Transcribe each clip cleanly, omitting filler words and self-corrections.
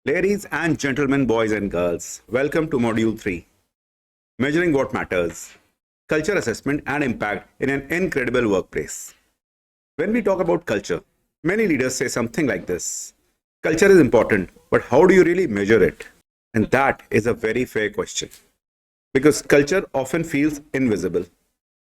Ladies and gentlemen, boys and girls, welcome to Module 3 Measuring What Matters Culture Assessment and Impact in an Incredible Workplace. When we talk about culture, many leaders say something like this: culture is important, but how do you really measure it? And that is a very fair question because culture often feels invisible,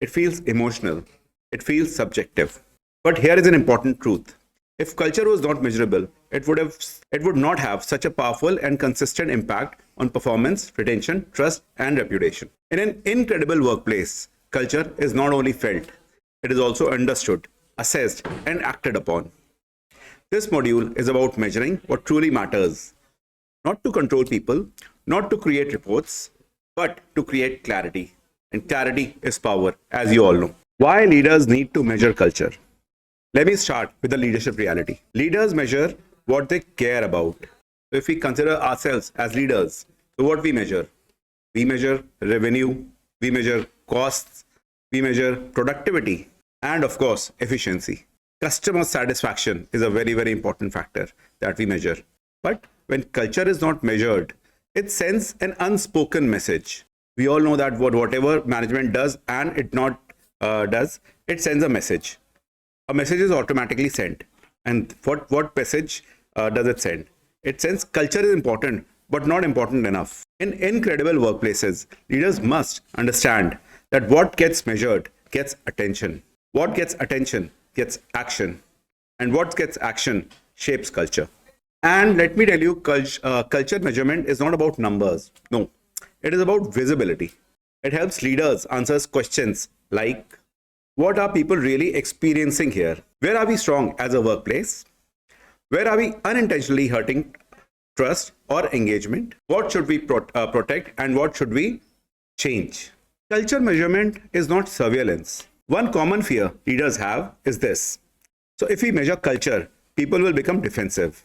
it feels emotional, it feels subjective. But here is an important truth. If culture was not measurable, it would not have such a powerful and consistent impact on performance, retention, trust, and reputation. In an incredible workplace, culture is not only felt, it is also understood, assessed, and acted upon. This module is about measuring what truly matters, not to control people, not to create reports, but to create clarity. And clarity is power, as you all know. Why leaders need to measure culture? Let me start with the leadership reality. Leaders measure what they care about. If we consider ourselves as leaders, so what we measure? We measure revenue, we measure costs, we measure productivity, and of course, efficiency. Customer satisfaction is a very, very important factor that we measure. But when culture is not measured, it sends an unspoken message. We all know that whatever management does and it not does, it sends a message. A message is automatically sent. And what message does it send? It sends culture is important, but not important enough. In incredible workplaces, leaders must understand that what gets measured gets attention. What gets attention gets action. And what gets action shapes culture. And let me tell you, culture measurement is not about numbers. No, it is about visibility. It helps leaders answer questions like, what are people really experiencing here? Where are we strong as a workplace? Where are we unintentionally hurting trust or engagement? What should we protect and what should we change? Culture measurement is not surveillance. One common fear leaders have is this. So if we measure culture, people will become defensive.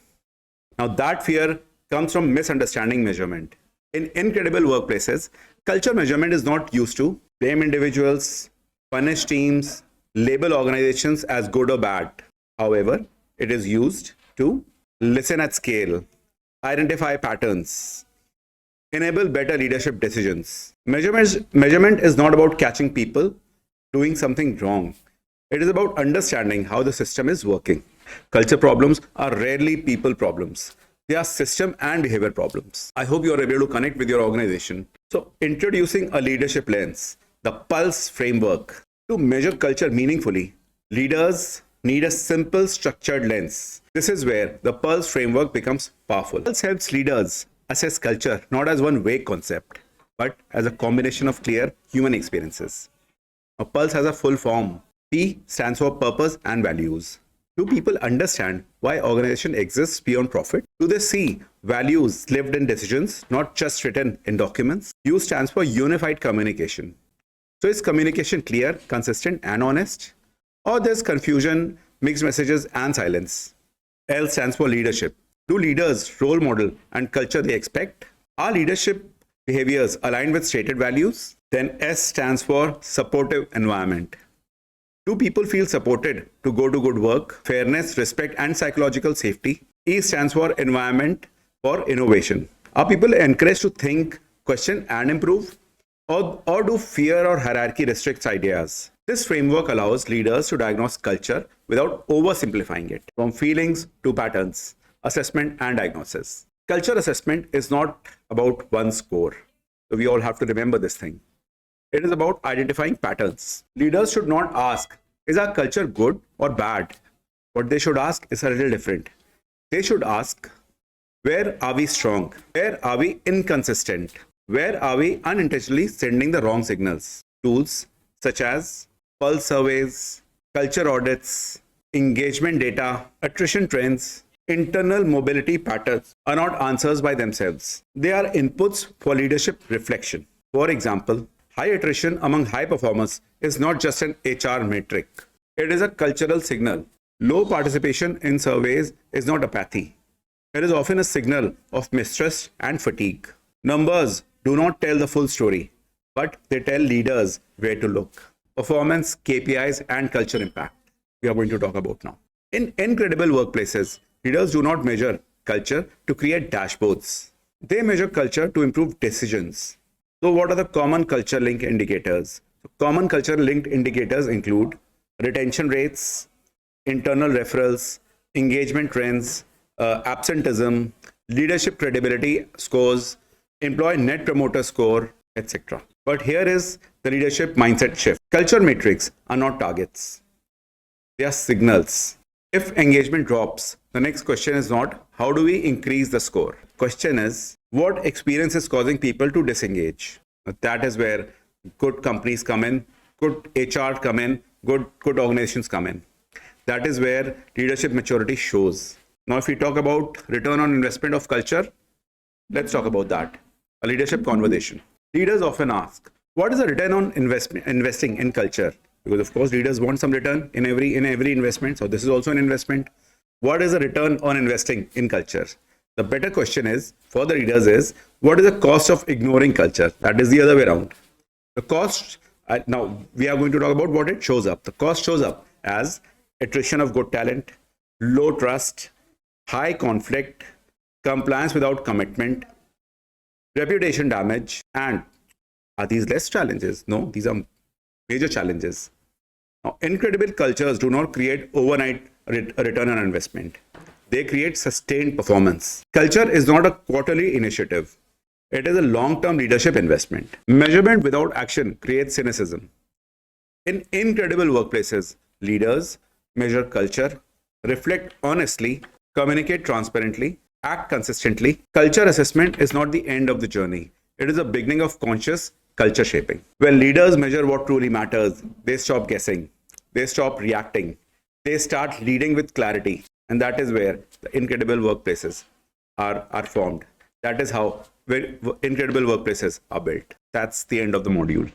Now that fear comes from misunderstanding measurement. In incredible workplaces, culture measurement is not used to blame individuals, punish teams, label organizations as good or bad. However, it is used to listen at scale, identify patterns, enable better leadership decisions. Measurement is not about catching people doing something wrong. It is about understanding how the system is working. Culture problems are rarely people problems. They are system and behavior problems. I hope you are able to connect with your organization. So, introducing a leadership lens, the Pulse framework. To measure culture meaningfully, leaders need a simple, structured lens. This is where the Pulse framework becomes powerful. Pulse helps leaders assess culture not as one vague concept, but as a combination of clear human experiences. A Pulse has a full form. P stands for purpose and values. Do people understand why organization exists beyond profit? Do they see values lived in decisions, not just written in documents? U stands for unified communication. So is communication clear, consistent, and honest? Or there's confusion, mixed messages, and silence? L stands for leadership. Do leaders role model and culture they expect? Are leadership behaviors aligned with stated values? Then S stands for supportive environment. Do people feel supported to go to good work, fairness, respect, and psychological safety? E stands for environment for innovation. Are people encouraged to think, question, and improve? Or do fear or hierarchy restricts ideas? This framework allows leaders to diagnose culture without oversimplifying it, from feelings to patterns, assessment, and diagnosis. Culture assessment is not about one score. So we all have to remember this thing. It is about identifying patterns. Leaders should not ask, is our culture good or bad? What they should ask is a little different. They should ask, where are we strong? Where are we inconsistent? Where are we unintentionally sending the wrong signals? Tools such as pulse surveys, culture audits, engagement data, attrition trends, internal mobility patterns are not answers by themselves. They are inputs for leadership reflection. For example, high attrition among high performers is not just an HR metric. It is a cultural signal. Low participation in surveys is not apathy. It is often a signal of mistrust and fatigue. Numbers do not tell the full story, but they tell leaders where to look. Performance, KPIs, and culture impact we are going to talk about now. In incredible workplaces, leaders do not measure culture to create dashboards. They measure culture to improve decisions. So, what are the common culture link indicators? Common culture linked indicators include retention rates, internal referrals, engagement trends, absenteeism, leadership credibility scores, employee net promoter score, etc. But here is the leadership mindset shift. Culture metrics are not targets, they are signals. If engagement drops, the next question is not how do we increase the score? Question is what experience is causing people to disengage? That is where good companies come in, good HR come in, good organizations come in. That is where leadership maturity shows. Now, if we talk about return on investment of culture, let's talk about that. A leadership conversation. Leaders often ask, what is the return on investing in culture? Because of course, leaders want some return in every investment. So this is also an investment. What is the return on investing in culture? The better question is for the leaders is what is the cost of ignoring culture? That is the other way around. The cost, now we are going to talk about what it shows up. The cost shows up as attrition of good talent, low trust, high conflict, compliance without commitment, reputation damage. And are these less challenges? No, these are major challenges. Now, incredible cultures do not create overnight return on investment. They create sustained performance. Culture is not a quarterly initiative. It is a long-term leadership investment. Measurement without action creates cynicism. In incredible workplaces, leaders measure culture, reflect honestly, communicate transparently, act consistently. Culture assessment is not the end of the journey. It is the beginning of conscious culture shaping. When leaders measure what truly matters, they stop guessing, they stop reacting, they start leading with clarity. And that is where the incredible workplaces are formed. That is how incredible workplaces are built. That's the end of the module.